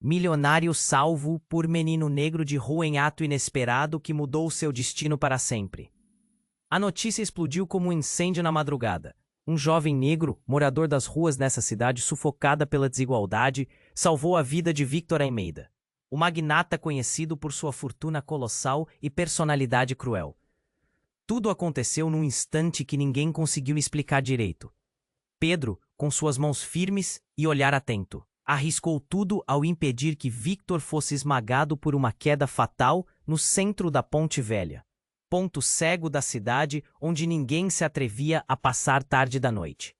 milionário salvo por menino negro de rua em ato inesperado que mudou seu destino para sempre. A notícia explodiu como um incêndio na madrugada. Um jovem negro, morador das ruas nessa cidade sufocada pela desigualdade, salvou a vida de Victor Almeida, o magnata conhecido por sua fortuna colossal e personalidade cruel. Tudo aconteceu num instante que ninguém conseguiu explicar direito. Pedro, com suas mãos firmes e olhar atento, arriscou tudo ao impedir que Victor fosse esmagado por uma queda fatal no centro da Ponte Velha, ponto cego da cidade onde ninguém se atrevia a passar tarde da noite.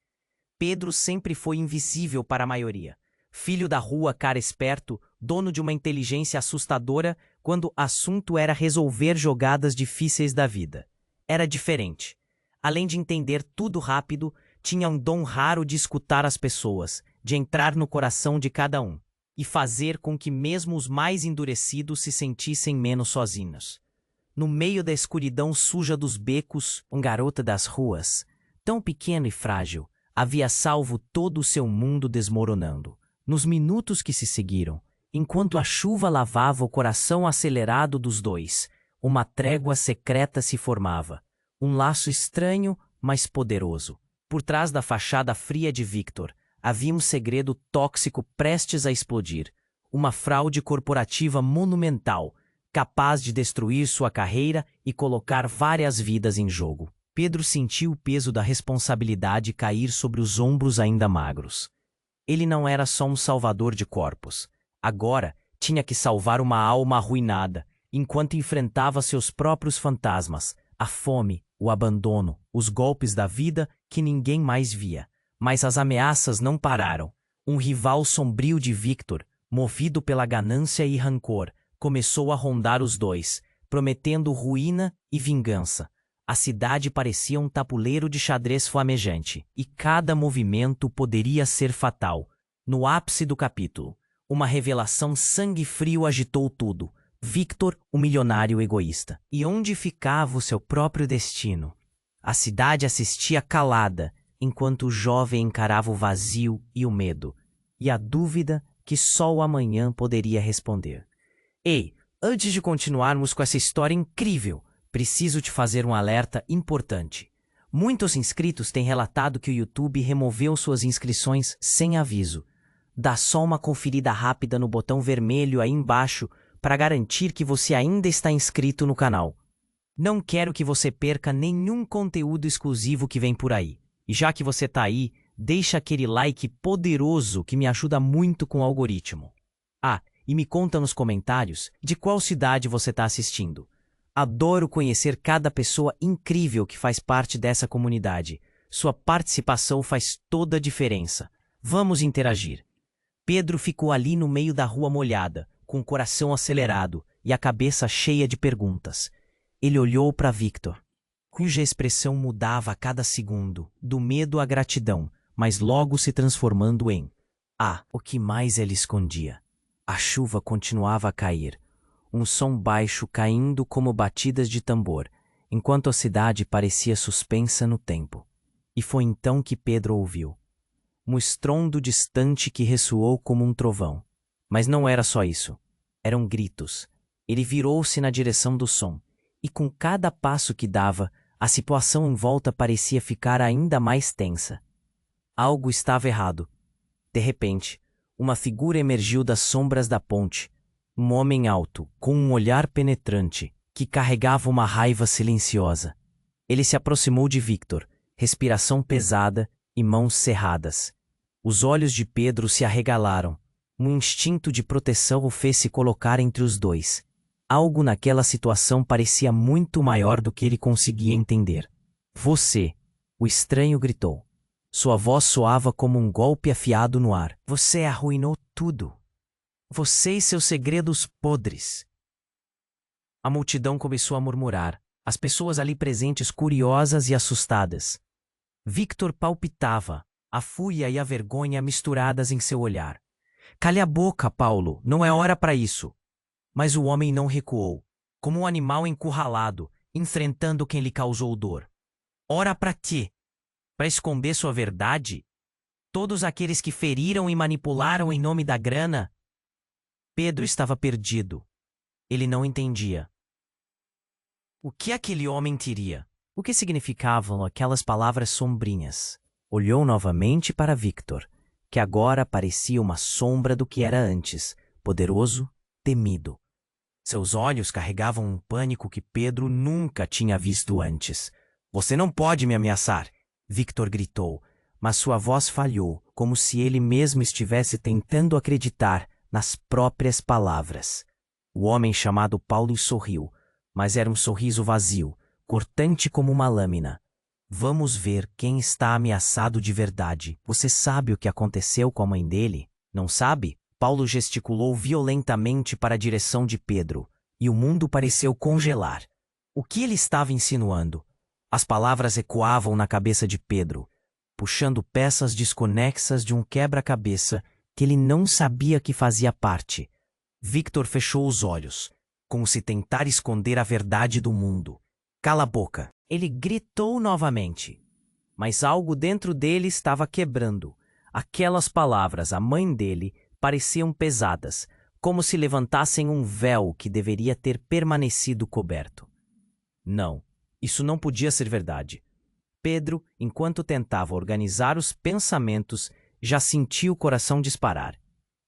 Pedro sempre foi invisível para a maioria. Filho da rua, cara esperto, dono de uma inteligência assustadora quando assunto era resolver jogadas difíceis da vida. Era diferente. Além de entender tudo rápido, tinha um dom raro de escutar as pessoas, de entrar no coração de cada um, e fazer com que mesmo os mais endurecidos se sentissem menos sozinhos. No meio da escuridão suja dos becos, um garoto das ruas, tão pequeno e frágil, havia salvo todo o seu mundo desmoronando. Nos minutos que se seguiram, enquanto a chuva lavava o coração acelerado dos dois, uma trégua secreta se formava. Um laço estranho, mas poderoso. Por trás da fachada fria de Victor, havia um segredo tóxico prestes a explodir. Uma fraude corporativa monumental, capaz de destruir sua carreira e colocar várias vidas em jogo. Pedro sentiu o peso da responsabilidade cair sobre os ombros ainda magros. Ele não era só um salvador de corpos. Agora, tinha que salvar uma alma arruinada, enquanto enfrentava seus próprios fantasmas, a fome, o abandono, os golpes da vida que ninguém mais via. Mas as ameaças não pararam. Um rival sombrio de Victor, movido pela ganância e rancor, começou a rondar os dois, prometendo ruína e vingança. A cidade parecia um tabuleiro de xadrez flamejante, e cada movimento poderia ser fatal. No ápice do capítulo, uma revelação sangue-frio agitou tudo. Victor, o milionário egoísta. E onde ficava o seu próprio destino? A cidade assistia calada, enquanto o jovem encarava o vazio e o medo, e a dúvida que só o amanhã poderia responder. Ei, antes de continuarmos com essa história incrível, preciso te fazer um alerta importante. Muitos inscritos têm relatado que o YouTube removeu suas inscrições sem aviso. Dá só uma conferida rápida no botão vermelho aí embaixo para garantir que você ainda está inscrito no canal. Não quero que você perca nenhum conteúdo exclusivo que vem por aí. E já que você está aí, deixa aquele like poderoso que me ajuda muito com o algoritmo. Ah, e me conta nos comentários de qual cidade você está assistindo. Adoro conhecer cada pessoa incrível que faz parte dessa comunidade. Sua participação faz toda a diferença. Vamos interagir. Pedro ficou ali no meio da rua molhada, com o coração acelerado e a cabeça cheia de perguntas. Ele olhou para Victor, cuja expressão mudava a cada segundo, do medo à gratidão, mas logo se transformando em... o que mais ele escondia? A chuva continuava a cair. Um som baixo caindo como batidas de tambor, enquanto a cidade parecia suspensa no tempo. E foi então que Pedro ouviu. Um estrondo distante que ressoou como um trovão. Mas não era só isso. Eram gritos. Ele virou-se na direção do som, e com cada passo que dava, a situação em volta parecia ficar ainda mais tensa. Algo estava errado. De repente, uma figura emergiu das sombras da ponte. Um homem alto, com um olhar penetrante, que carregava uma raiva silenciosa. Ele se aproximou de Victor, respiração pesada e mãos cerradas. Os olhos de Pedro se arregalaram. Um instinto de proteção o fez se colocar entre os dois. Algo naquela situação parecia muito maior do que ele conseguia entender. Você, o estranho gritou. Sua voz soava como um golpe afiado no ar. Você arruinou tudo. Você e seus segredos podres. A multidão começou a murmurar, as pessoas ali presentes curiosas e assustadas. Victor palpitava, a fúria e a vergonha misturadas em seu olhar. Cale a boca, Paulo, não é hora para isso. Mas o homem não recuou, como um animal encurralado, enfrentando quem lhe causou dor. Ora para quê? Para esconder sua verdade? Todos aqueles que feriram e manipularam em nome da grana? Pedro estava perdido. Ele não entendia. O que aquele homem teria? O que significavam aquelas palavras sombrinhas? Olhou novamente para Victor, que agora parecia uma sombra do que era antes, poderoso, temido. Seus olhos carregavam um pânico que Pedro nunca tinha visto antes. Você não pode me ameaçar, Victor gritou, mas sua voz falhou, como se ele mesmo estivesse tentando acreditar nas próprias palavras. O homem chamado Paulo sorriu, mas era um sorriso vazio, cortante como uma lâmina. Vamos ver quem está ameaçado de verdade. Você sabe o que aconteceu com a mãe dele? Não sabe? Paulo gesticulou violentamente para a direção de Pedro, e o mundo pareceu congelar. O que ele estava insinuando? As palavras ecoavam na cabeça de Pedro, puxando peças desconexas de um quebra-cabeça que ele não sabia que fazia parte. Victor fechou os olhos, como se tentar esconder a verdade do mundo. Cala a boca! Ele gritou novamente. Mas algo dentro dele estava quebrando. Aquelas palavras, a mãe dele, pareciam pesadas, como se levantassem um véu que deveria ter permanecido coberto. Não, isso não podia ser verdade. Pedro, enquanto tentava organizar os pensamentos, já sentia o coração disparar.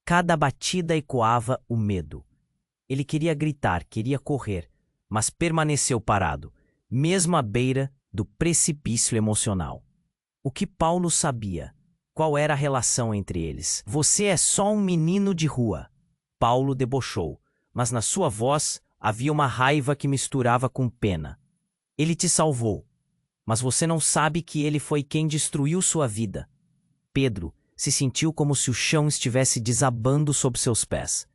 Cada batida ecoava o medo. Ele queria gritar, queria correr, mas permaneceu parado, mesmo à beira do precipício emocional. O que Paulo sabia? Qual era a relação entre eles? Você é só um menino de rua. Paulo debochou, mas na sua voz havia uma raiva que misturava com pena. Ele te salvou, mas você não sabe que ele foi quem destruiu sua vida. Pedro se sentiu como se o chão estivesse desabando sob seus pés.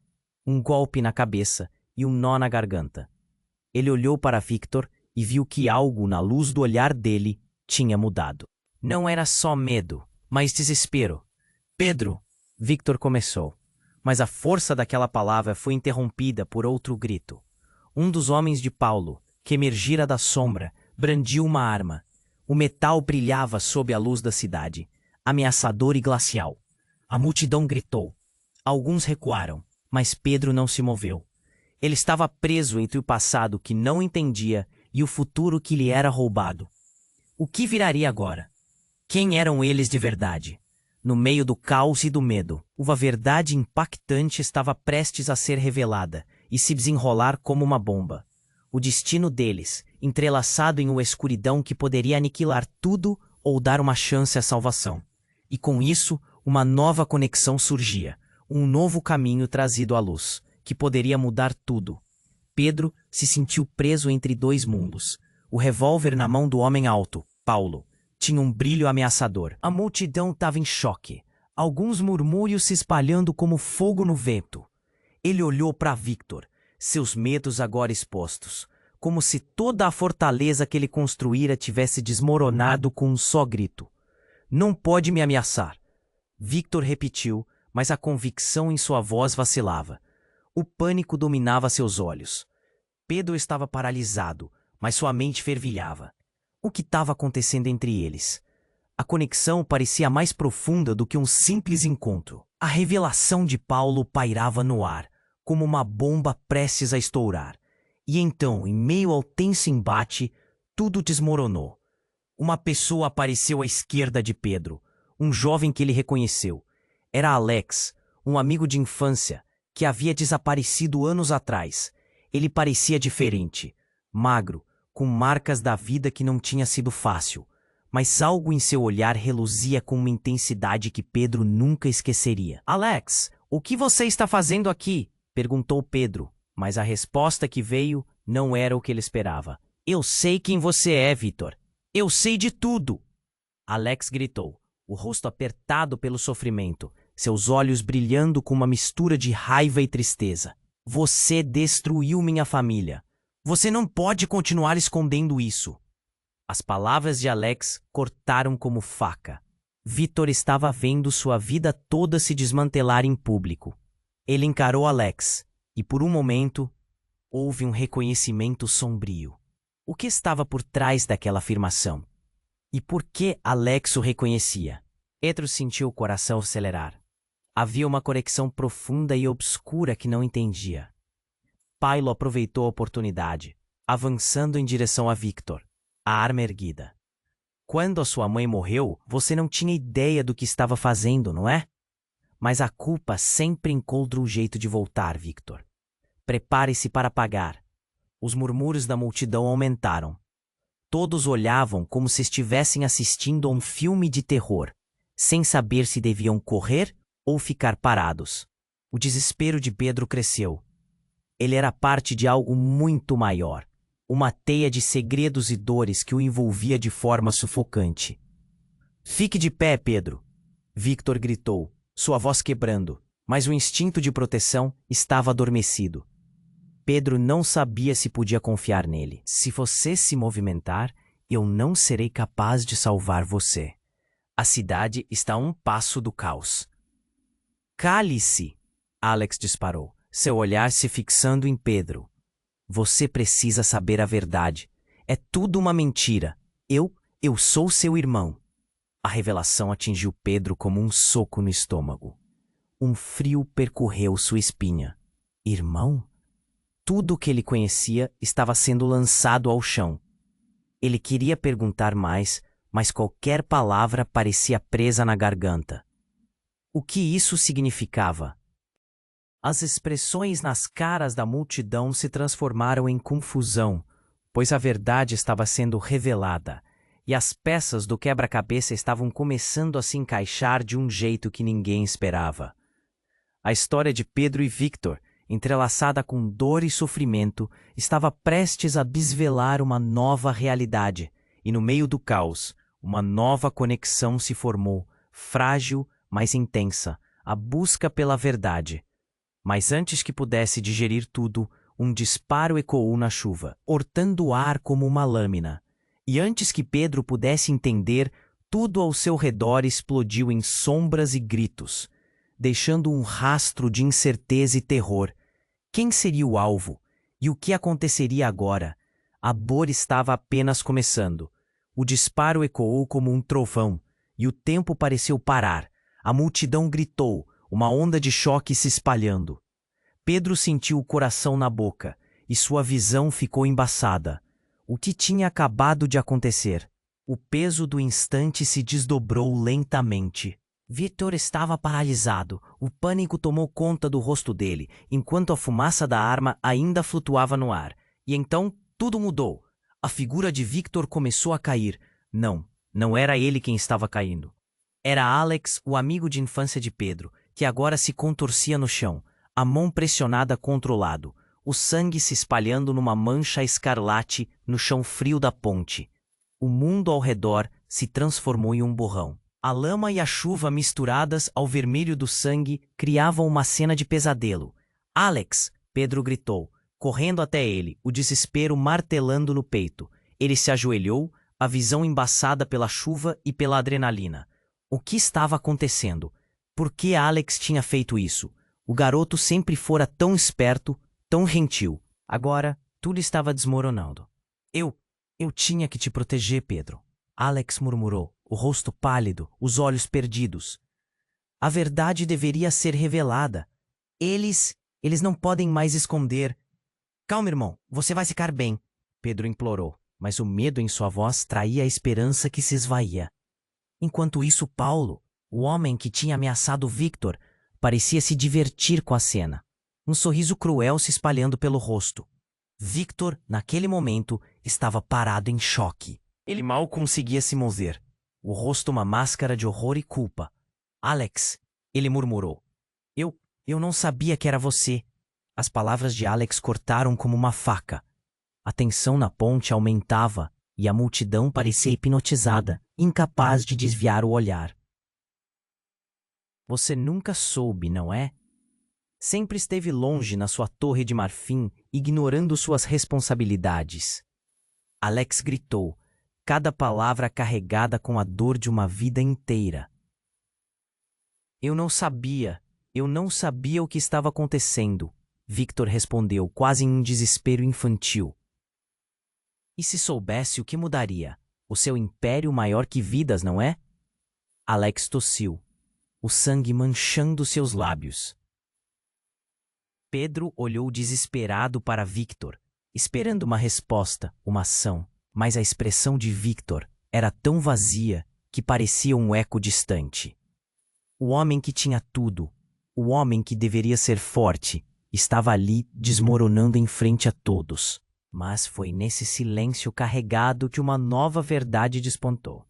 Um golpe na cabeça e um nó na garganta. Ele olhou para Victor e viu que algo na luz do olhar dele tinha mudado. Não era só medo, mas desespero. Pedro! Victor começou, mas a força daquela palavra foi interrompida por outro grito. Um dos homens de Paulo, que emergira da sombra, brandiu uma arma. O metal brilhava sob a luz da cidade, ameaçador e glacial. A multidão gritou. Alguns recuaram, mas Pedro não se moveu. Ele estava preso entre o passado que não entendia e o futuro que lhe era roubado. O que viraria agora? Quem eram eles de verdade? No meio do caos e do medo, uma verdade impactante estava prestes a ser revelada e se desenrolar como uma bomba. O destino deles, entrelaçado em uma escuridão que poderia aniquilar tudo ou dar uma chance à salvação. E com isso, uma nova conexão surgia, um novo caminho trazido à luz, que poderia mudar tudo. Pedro se sentiu preso entre dois mundos. O revólver na mão do homem alto, Paulo, tinha um brilho ameaçador. A multidão estava em choque, alguns murmúrios se espalhando como fogo no vento. Ele olhou para Victor, seus medos agora expostos, como se toda a fortaleza que ele construíra tivesse desmoronado com um só grito. Não pode me ameaçar. Victor repetiu, mas a convicção em sua voz vacilava. O pânico dominava seus olhos. Pedro estava paralisado, mas sua mente fervilhava. O que estava acontecendo entre eles? A conexão parecia mais profunda do que um simples encontro. A revelação de Paulo pairava no ar, como uma bomba prestes a estourar. E então, em meio ao tenso embate, tudo desmoronou. Uma pessoa apareceu à esquerda de Pedro, um jovem que ele reconheceu. Era Alex, um amigo de infância, que havia desaparecido anos atrás. Ele parecia diferente, magro, com marcas da vida que não tinha sido fácil, mas algo em seu olhar reluzia com uma intensidade que Pedro nunca esqueceria. Alex, o que você está fazendo aqui? Perguntou Pedro, mas a resposta que veio não era o que ele esperava. Eu sei quem você é, Victor. Eu sei de tudo. Alex gritou, o rosto apertado pelo sofrimento, seus olhos brilhando com uma mistura de raiva e tristeza. Você destruiu minha família. Você não pode continuar escondendo isso. As palavras de Alex cortaram como faca. Victor estava vendo sua vida toda se desmantelar em público. Ele encarou Alex, e por um momento, houve um reconhecimento sombrio. O que estava por trás daquela afirmação? E por que Alex o reconhecia? Pedro sentiu o coração acelerar. Havia uma conexão profunda e obscura que não entendia. Pailo aproveitou a oportunidade, avançando em direção a Victor, a arma erguida. Quando a sua mãe morreu, você não tinha ideia do que estava fazendo, não é? Mas a culpa sempre encontra um jeito de voltar, Victor. Prepare-se para pagar. Os murmúrios da multidão aumentaram. Todos olhavam como se estivessem assistindo a um filme de terror, sem saber se deviam correr ou ficar parados. O desespero de Pedro cresceu. Ele era parte de algo muito maior, uma teia de segredos e dores que o envolvia de forma sufocante. Fique de pé, Pedro! Victor gritou, sua voz quebrando, mas o instinto de proteção estava adormecido. Pedro não sabia se podia confiar nele. Se você se movimentar, eu não serei capaz de salvar você. A cidade está a um passo do caos. Cale-se! Alex disparou, seu olhar se fixando em Pedro. Você precisa saber a verdade. É tudo uma mentira. Eu sou seu irmão. A revelação atingiu Pedro como um soco no estômago. Um frio percorreu sua espinha. Irmão? Tudo o que ele conhecia estava sendo lançado ao chão. Ele queria perguntar mais, mas qualquer palavra parecia presa na garganta. O que isso significava? As expressões nas caras da multidão se transformaram em confusão, pois a verdade estava sendo revelada, e as peças do quebra-cabeça estavam começando a se encaixar de um jeito que ninguém esperava. A história de Pedro e Victor, entrelaçada com dor e sofrimento, estava prestes a desvelar uma nova realidade, e no meio do caos, uma nova conexão se formou, frágil, mas intensa, a busca pela verdade. Mas antes que pudesse digerir tudo, um disparo ecoou na chuva, cortando o ar como uma lâmina. E antes que Pedro pudesse entender, tudo ao seu redor explodiu em sombras e gritos, deixando um rastro de incerteza e terror. Quem seria o alvo? E o que aconteceria agora? A dor estava apenas começando. O disparo ecoou como um trovão, e o tempo pareceu parar. A multidão gritou, uma onda de choque se espalhando. Pedro sentiu o coração na boca, e sua visão ficou embaçada. O que tinha acabado de acontecer? O peso do instante se desdobrou lentamente. Victor estava paralisado. O pânico tomou conta do rosto dele, enquanto a fumaça da arma ainda flutuava no ar. E então, tudo mudou. A figura de Victor começou a cair. Não era ele quem estava caindo. Era Alex, o amigo de infância de Pedro, que agora se contorcia no chão, a mão pressionada contra o lado, o sangue se espalhando numa mancha escarlate no chão frio da ponte. O mundo ao redor se transformou em um borrão. A lama e a chuva misturadas ao vermelho do sangue criavam uma cena de pesadelo. Alex! Pedro gritou, correndo até ele, o desespero martelando no peito. Ele se ajoelhou, a visão embaçada pela chuva e pela adrenalina. O que estava acontecendo? Por que Alex tinha feito isso? O garoto sempre fora tão esperto, tão gentil. Agora, tudo estava desmoronando. Eu tinha que te proteger, Pedro. Alex murmurou, o rosto pálido, os olhos perdidos. A verdade deveria ser revelada. Eles não podem mais esconder. Calma, irmão, você vai ficar bem, Pedro implorou, mas o medo em sua voz traía a esperança que se esvaía. Enquanto isso, Paulo, o homem que tinha ameaçado Victor, parecia se divertir com a cena. Um sorriso cruel se espalhando pelo rosto. Victor, naquele momento, estava parado em choque. Ele mal conseguia se mover. O rosto uma máscara de horror e culpa. Alex, ele murmurou. Eu não sabia que era você. As palavras de Alex cortaram como uma faca. A tensão na ponte aumentava e a multidão parecia hipnotizada, incapaz de desviar o olhar. Você nunca soube, não é? Sempre esteve longe na sua torre de marfim, ignorando suas responsabilidades. Alex gritou, cada palavra carregada com a dor de uma vida inteira. Eu não sabia o que estava acontecendo, Victor respondeu, quase em um desespero infantil. E se soubesse, o que mudaria? O seu império maior que vidas, não é? Alex tossiu. o sangue manchando seus lábios. Pedro olhou desesperado para Victor, esperando uma resposta, uma ação, mas a expressão de Victor era tão vazia que parecia um eco distante. O homem que tinha tudo, o homem que deveria ser forte, estava ali desmoronando em frente a todos. Mas foi nesse silêncio carregado que uma nova verdade despontou.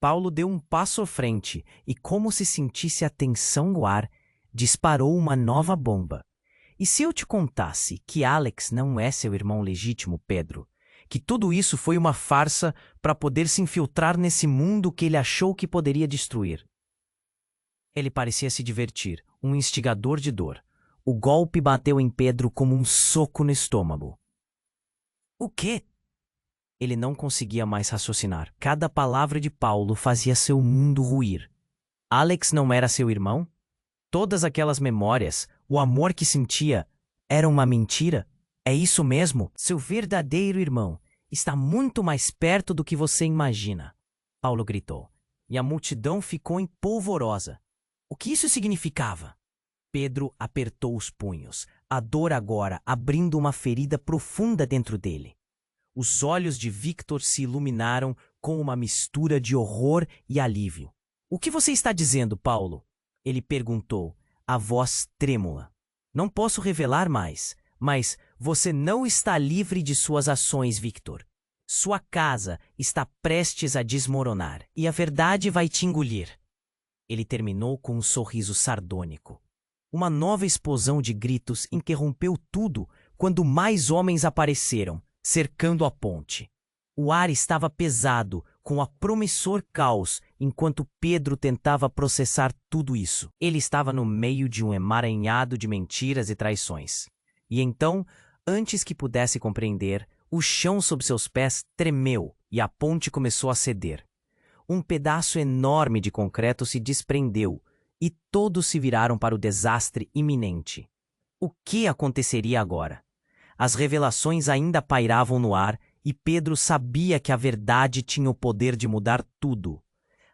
Paulo deu um passo à frente e, como se sentisse a tensão no ar, disparou uma nova bomba. E se eu te contasse que Alex não é seu irmão legítimo, Pedro? Que tudo isso foi uma farsa para poder se infiltrar nesse mundo que ele achou que poderia destruir? Ele parecia se divertir, um instigador de dor. O golpe bateu em Pedro como um soco no estômago. O quê? Ele não conseguia mais raciocinar. Cada palavra de Paulo fazia seu mundo ruir. Alex não era seu irmão? Todas aquelas memórias, o amor que sentia, eram uma mentira? É isso mesmo? Seu verdadeiro irmão está muito mais perto do que você imagina. Paulo gritou, e a multidão ficou em polvorosa. O que isso significava? Pedro apertou os punhos, a dor agora abrindo uma ferida profunda dentro dele. Os olhos de Victor se iluminaram com uma mistura de horror e alívio. O que você está dizendo, Paulo? Ele perguntou, a voz trêmula. Não posso revelar mais, mas você não está livre de suas ações, Victor. Sua casa está prestes a desmoronar e a verdade vai te engolir. Ele terminou com um sorriso sardônico. Uma nova explosão de gritos interrompeu tudo quando mais homens apareceram, cercando a ponte. O ar estava pesado, com a promissor caos, enquanto Pedro tentava processar tudo isso. Ele estava no meio de um emaranhado de mentiras e traições. E então, antes que pudesse compreender, o chão sob seus pés tremeu e a ponte começou a ceder. Um pedaço enorme de concreto se desprendeu e todos se viraram para o desastre iminente. O que aconteceria agora? As revelações ainda pairavam no ar e Pedro sabia que a verdade tinha o poder de mudar tudo.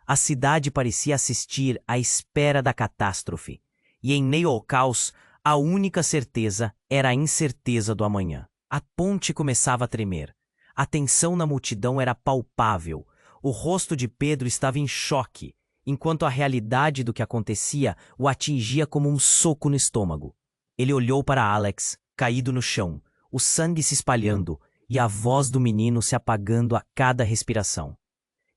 A cidade parecia assistir à espera da catástrofe, e em meio ao caos, a única certeza era a incerteza do amanhã. A ponte começava a tremer. A tensão na multidão era palpável. O rosto de Pedro estava em choque, enquanto a realidade do que acontecia o atingia como um soco no estômago. Ele olhou para Alex, caído no chão, o sangue se espalhando e a voz do menino se apagando a cada respiração.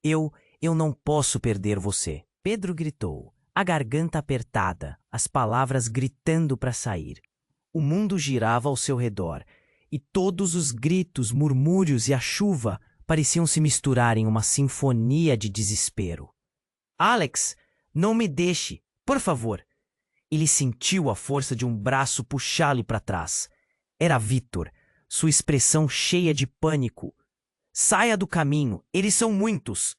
Eu não posso perder você, Pedro gritou, a garganta apertada, as palavras gritando para sair. O mundo girava ao seu redor, e todos os gritos, murmúrios e a chuva pareciam se misturar em uma sinfonia de desespero. Alex, não me deixe, por favor. Ele sentiu a força de um braço puxá-lo para trás. Era Victor, sua expressão cheia de pânico. Saia do caminho, eles são muitos.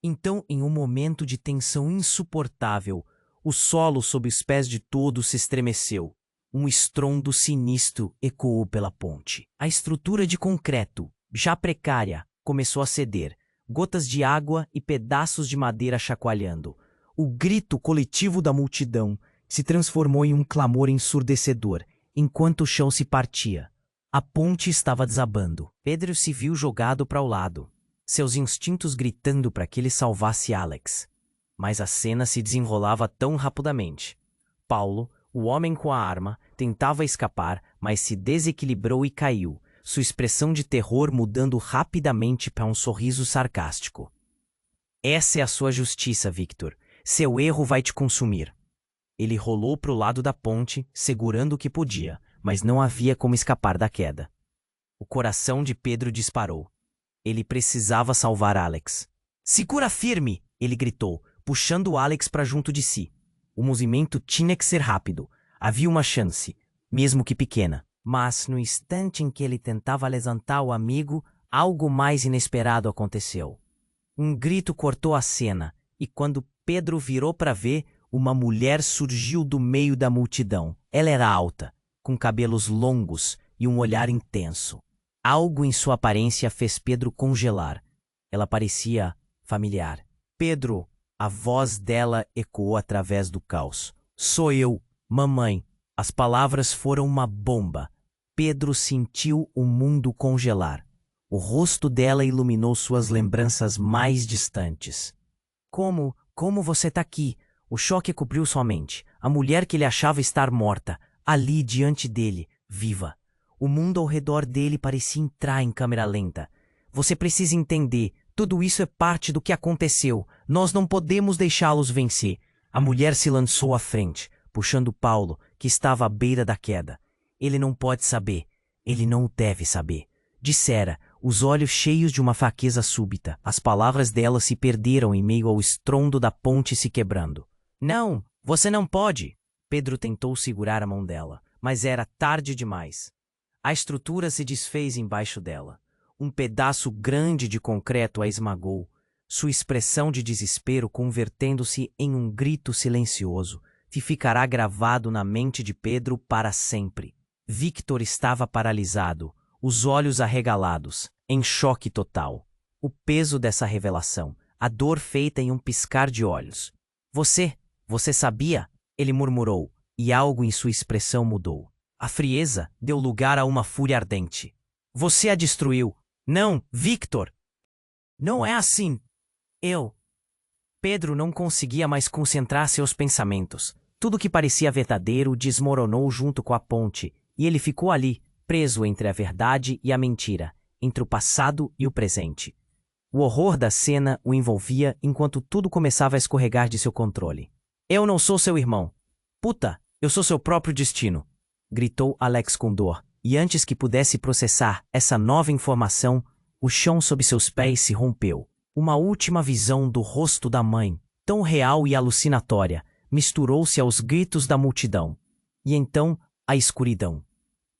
Então, em um momento de tensão insuportável, o solo sob os pés de todos se estremeceu. Um estrondo sinistro ecoou pela ponte. A estrutura de concreto, já precária, começou a ceder, gotas de água e pedaços de madeira chacoalhando. O grito coletivo da multidão se transformou em um clamor ensurdecedor, enquanto o chão se partia. A ponte estava desabando. Pedro se viu jogado para o lado, seus instintos gritando para que ele salvasse Alex. Mas a cena se desenrolava tão rapidamente. Paulo, o homem com a arma, tentava escapar, mas se desequilibrou e caiu, sua expressão de terror mudando rapidamente para um sorriso sarcástico. Essa é a sua justiça, Victor. Seu erro vai te consumir. Ele rolou para o lado da ponte, segurando o que podia, mas não havia como escapar da queda. O coração de Pedro disparou. Ele precisava salvar Alex. Segura firme! Ele gritou, puxando Alex para junto de si. O movimento tinha que ser rápido. Havia uma chance, mesmo que pequena. Mas, no instante em que ele tentava levantar o amigo, algo mais inesperado aconteceu. Um grito cortou a cena, e quando Pedro virou para ver, uma mulher surgiu do meio da multidão. Ela era alta, com cabelos longos e um olhar intenso. Algo em sua aparência fez Pedro congelar. Ela parecia familiar. Pedro, A voz dela ecoou através do caos. Sou eu, mamãe. As palavras foram uma bomba. Pedro sentiu o mundo congelar. O rosto dela iluminou suas lembranças mais distantes. Como você tá aqui? O choque cobriu sua mente. A mulher que ele achava estar morta, ali diante dele, viva. O mundo ao redor dele parecia entrar em câmera lenta. Você precisa entender, tudo isso é parte do que aconteceu. Nós não podemos deixá-los vencer. A mulher se lançou à frente, puxando Paulo, que estava à beira da queda. Ele não pode saber. Ele não deve saber. Dissera, os olhos cheios de uma fraqueza súbita. As palavras dela se perderam em meio ao estrondo da ponte se quebrando. Não, você não pode. Pedro tentou segurar a mão dela, mas era tarde demais. A estrutura se desfez embaixo dela. Um pedaço grande de concreto a esmagou, sua expressão de desespero convertendo-se em um grito silencioso, que ficará gravado na mente de Pedro para sempre. Victor estava paralisado, os olhos arregalados, em choque total. O peso dessa revelação, a dor feita em um piscar de olhos. Você sabia? Ele murmurou, e algo em sua expressão mudou. A frieza deu lugar a uma fúria ardente. Você a destruiu. Não, Victor! Não é assim. Pedro não conseguia mais concentrar seus pensamentos. Tudo que parecia verdadeiro desmoronou junto com a ponte, e ele ficou ali, preso entre a verdade e a mentira, entre o passado e o presente. O horror da cena o envolvia enquanto tudo começava a escorregar de seu controle. Eu não sou seu irmão. Puta, eu sou seu próprio destino, gritou Alex com dor, e antes que pudesse processar essa nova informação, o chão sob seus pés se rompeu. Uma última visão do rosto da mãe, tão real e alucinatória, misturou-se aos gritos da multidão. E então, a escuridão.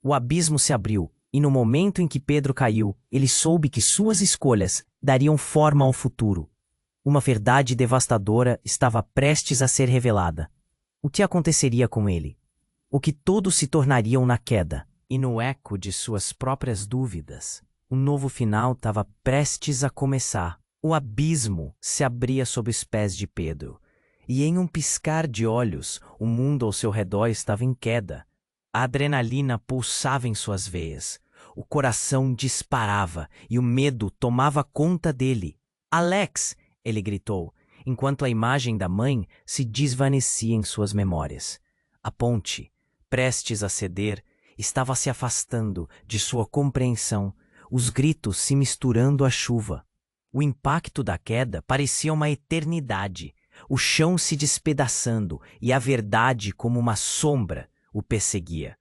O abismo se abriu, e no momento em que Pedro caiu, ele soube que suas escolhas dariam forma ao futuro. Uma verdade devastadora estava prestes a ser revelada. O que aconteceria com ele? O que todos se tornariam na queda? E no eco de suas próprias dúvidas, um novo final estava prestes a começar. O abismo se abria sob os pés de Pedro, e em um piscar de olhos, o mundo ao seu redor estava em queda. A adrenalina pulsava em suas veias, o coração disparava e o medo tomava conta dele. Alex! Ele gritou, enquanto a imagem da mãe se desvanecia em suas memórias. A ponte, prestes a ceder, estava se afastando de sua compreensão, os gritos se misturando à chuva. O impacto da queda parecia uma eternidade, o chão se despedaçando e a verdade como uma sombra o perseguia.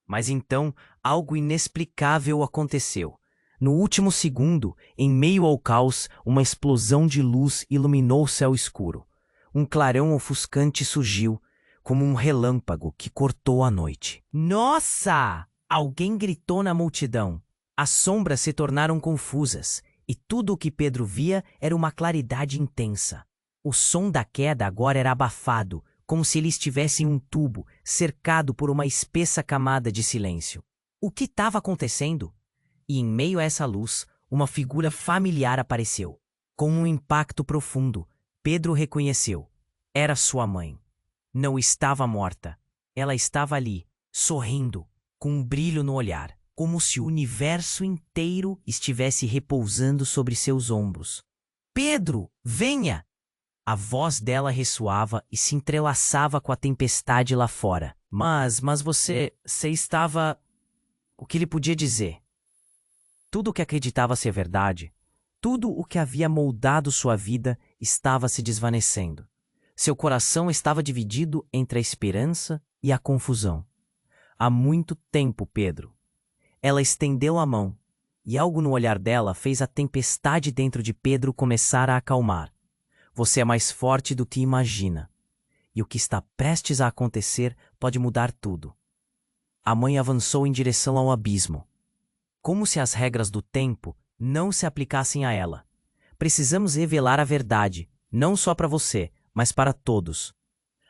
Mas então algo inexplicável aconteceu. No último segundo, em meio ao caos, uma explosão de luz iluminou o céu escuro. Um clarão ofuscante surgiu, como um relâmpago que cortou a noite. Nossa! Alguém gritou na multidão. As sombras se tornaram confusas, e tudo o que Pedro via era uma claridade intensa. O som da queda agora era abafado, como se ele estivesse em um tubo, cercado por uma espessa camada de silêncio. O que estava acontecendo? E em meio a essa luz, uma figura familiar apareceu. Com um impacto profundo, Pedro reconheceu. Era sua mãe. Não estava morta. Ela estava ali, sorrindo, com um brilho no olhar, como se o universo inteiro estivesse repousando sobre seus ombros. Pedro, venha! A voz dela ressoava e se entrelaçava com a tempestade lá fora. Mas você estava... O que ele podia dizer? Tudo o que acreditava ser verdade, tudo o que havia moldado sua vida estava se desvanecendo. Seu coração estava dividido entre a esperança e a confusão. Há muito tempo, Pedro. Ela estendeu a mão, e algo no olhar dela fez a tempestade dentro de Pedro começar a acalmar. Você é mais forte do que imagina, e o que está prestes a acontecer pode mudar tudo. A mãe avançou em direção ao abismo. Como se as regras do tempo não se aplicassem a ela. Precisamos revelar a verdade, não só para você, mas para todos.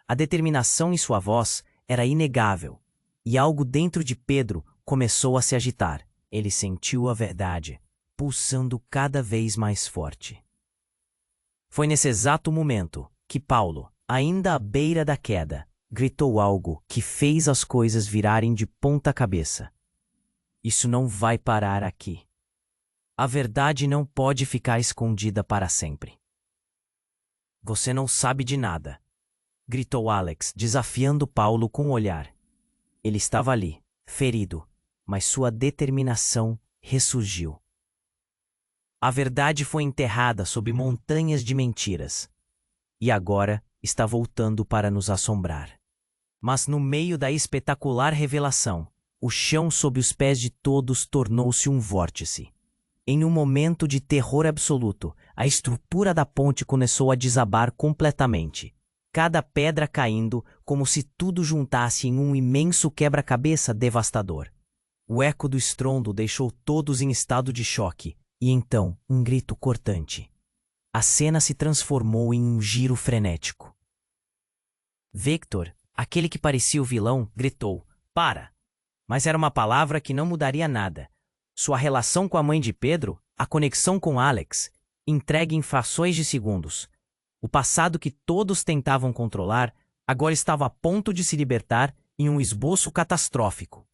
A determinação em sua voz era inegável, e algo dentro de Pedro começou a se agitar. Ele sentiu a verdade, pulsando cada vez mais forte. Foi nesse exato momento que Paulo, ainda à beira da queda, gritou algo que fez as coisas virarem de ponta cabeça. Isso não vai parar aqui. A verdade não pode ficar escondida para sempre. Você não sabe de nada, gritou Alex, desafiando Paulo com o olhar. Ele estava ali, ferido, mas sua determinação ressurgiu. A verdade foi enterrada sob montanhas de mentiras, e agora está voltando para nos assombrar. Mas no meio da espetacular revelação, o chão sob os pés de todos tornou-se um vórtice. Em um momento de terror absoluto, a estrutura da ponte começou a desabar completamente. Cada pedra caindo como se tudo juntasse em um imenso quebra-cabeça devastador. O eco do estrondo deixou todos em estado de choque, e então um grito cortante. A cena se transformou em um giro frenético. Victor, aquele que parecia o vilão, gritou: "Para!" Mas era uma palavra que não mudaria nada. Sua relação com a mãe de Pedro, a conexão com Alex, entregue em frações de segundos. O passado que todos tentavam controlar, agora estava a ponto de se libertar em um esboço catastrófico.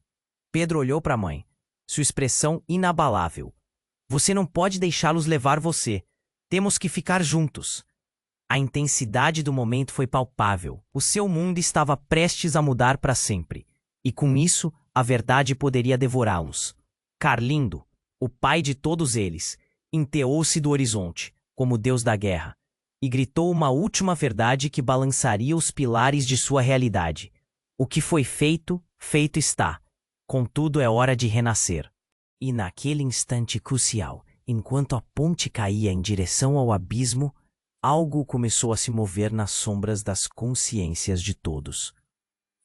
Pedro olhou para a mãe, sua expressão inabalável. "Você não pode deixá-los levar você. Temos que ficar juntos." A intensidade do momento foi palpável. O seu mundo estava prestes a mudar para sempre. E com isso, a verdade poderia devorá-los. Carlindo, o pai de todos eles, enteou-se do horizonte, como deus da guerra, e gritou uma última verdade que balançaria os pilares de sua realidade. O que foi feito, feito está. Contudo, é hora de renascer. E naquele instante crucial, enquanto a ponte caía em direção ao abismo, algo começou a se mover nas sombras das consciências de todos.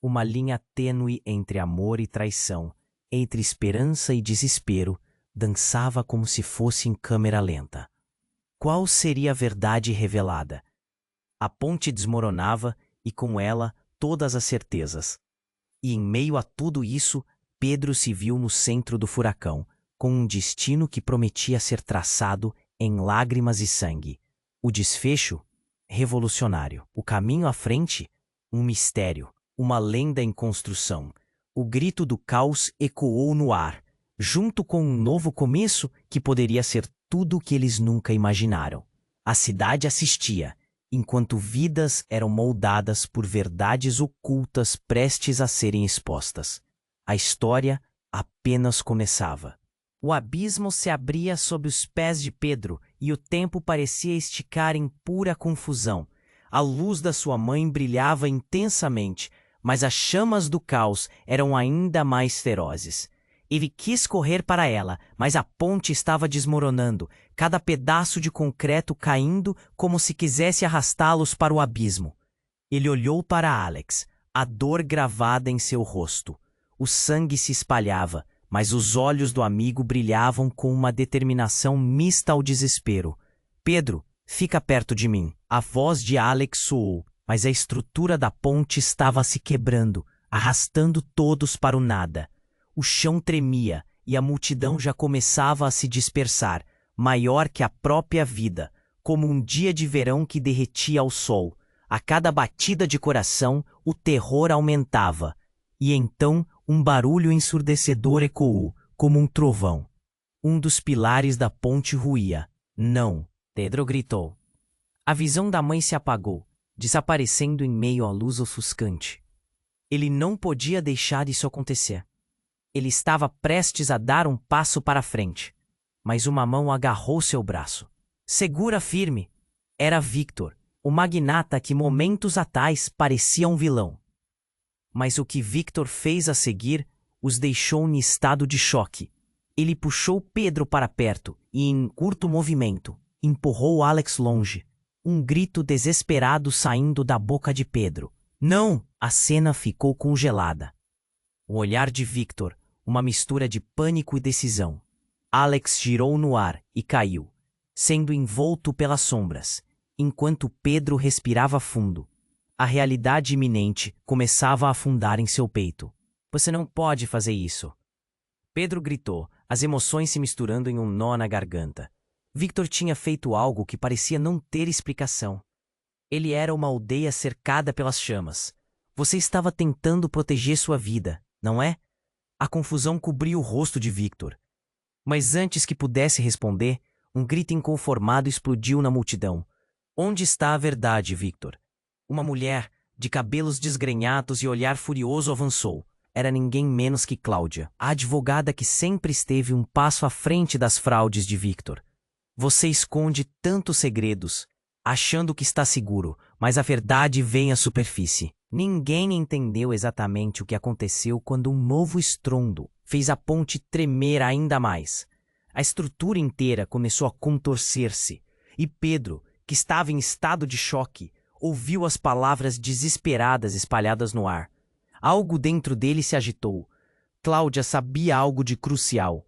Uma linha tênue entre amor e traição, entre esperança e desespero, dançava como se fosse em câmera lenta. Qual seria a verdade revelada? A ponte desmoronava e com ela todas as certezas. E em meio a tudo isso, Pedro se viu no centro do furacão, com um destino que prometia ser traçado em lágrimas e sangue. O desfecho? Revolucionário. O caminho à frente? Um mistério, uma lenda em construção. O grito do caos ecoou no ar, junto com um novo começo que poderia ser tudo o que eles nunca imaginaram. A cidade assistia, enquanto vidas eram moldadas por verdades ocultas prestes a serem expostas. A história apenas começava. O abismo se abria sob os pés de Pedro e o tempo parecia esticar em pura confusão. A luz da sua mãe brilhava intensamente, mas as chamas do caos eram ainda mais ferozes. Ele quis correr para ela, mas a ponte estava desmoronando, cada pedaço de concreto caindo como se quisesse arrastá-los para o abismo. Ele olhou para Alex, a dor gravada em seu rosto. O sangue se espalhava, mas os olhos do amigo brilhavam com uma determinação mista ao desespero. "Pedro, fica perto de mim." A voz de Alex soou, mas a estrutura da ponte estava se quebrando, arrastando todos para o nada. O chão tremia e a multidão já começava a se dispersar, maior que a própria vida, como um dia de verão que derretia ao sol. A cada batida de coração, o terror aumentava. E então, um barulho ensurdecedor ecoou, como um trovão. Um dos pilares da ponte ruía. "Não!" Pedro gritou. A visão da mãe se apagou, desaparecendo em meio à luz ofuscante. Ele não podia deixar isso acontecer. Ele estava prestes a dar um passo para frente, mas uma mão agarrou seu braço. "Segura firme!" Era Victor, o magnata que momentos atrás parecia um vilão. Mas o que Victor fez a seguir os deixou em estado de choque. Ele puxou Pedro para perto e, em curto movimento, empurrou Alex longe. Um grito desesperado saindo da boca de Pedro. "Não!" A cena ficou congelada. O olhar de Victor, uma mistura de pânico e decisão. Alex girou no ar e caiu, sendo envolto pelas sombras, enquanto Pedro respirava fundo. A realidade iminente começava a afundar em seu peito. "Você não pode fazer isso!" Pedro gritou, as emoções se misturando em um nó na garganta. Victor tinha feito algo que parecia não ter explicação. Ele era uma aldeia cercada pelas chamas. Você estava tentando proteger sua vida, não é? A confusão cobriu o rosto de Victor. Mas antes que pudesse responder, um grito inconformado explodiu na multidão. Onde está a verdade, Victor? Uma mulher, de cabelos desgrenhados e olhar furioso, avançou. Era ninguém menos que Cláudia, a advogada que sempre esteve um passo à frente das fraudes de Victor. Você esconde tantos segredos, achando que está seguro, mas a verdade vem à superfície. Ninguém entendeu exatamente o que aconteceu quando um novo estrondo fez a ponte tremer ainda mais. A estrutura inteira começou a contorcer-se, e Pedro, que estava em estado de choque, ouviu as palavras desesperadas espalhadas no ar. Algo dentro dele se agitou. Cláudia sabia algo de crucial.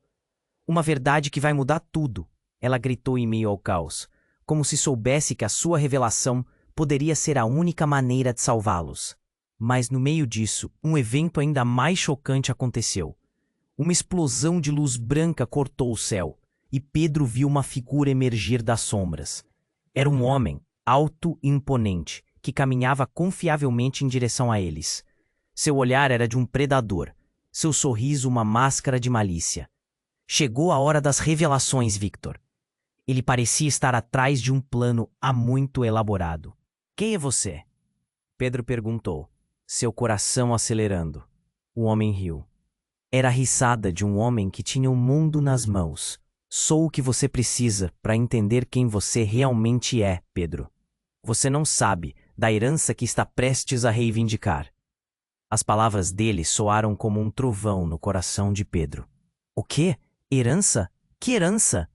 Uma verdade que vai mudar tudo, ela gritou em meio ao caos, como se soubesse que a sua revelação poderia ser a única maneira de salvá-los. Mas no meio disso, um evento ainda mais chocante aconteceu. Uma explosão de luz branca cortou o céu, e Pedro viu uma figura emergir das sombras. Era um homem, alto e imponente, que caminhava confiavelmente em direção a eles. Seu olhar era de um predador, seu sorriso uma máscara de malícia. Chegou a hora das revelações, Victor. Ele parecia estar atrás de um plano há muito elaborado. Quem é você? Pedro perguntou, seu coração acelerando. O homem riu. Era a risada de um homem que tinha o mundo nas mãos. Sou o que você precisa para entender quem você realmente é, Pedro. Você não sabe da herança que está prestes a reivindicar. As palavras dele soaram como um trovão no coração de Pedro. O quê? Herança? Que herança?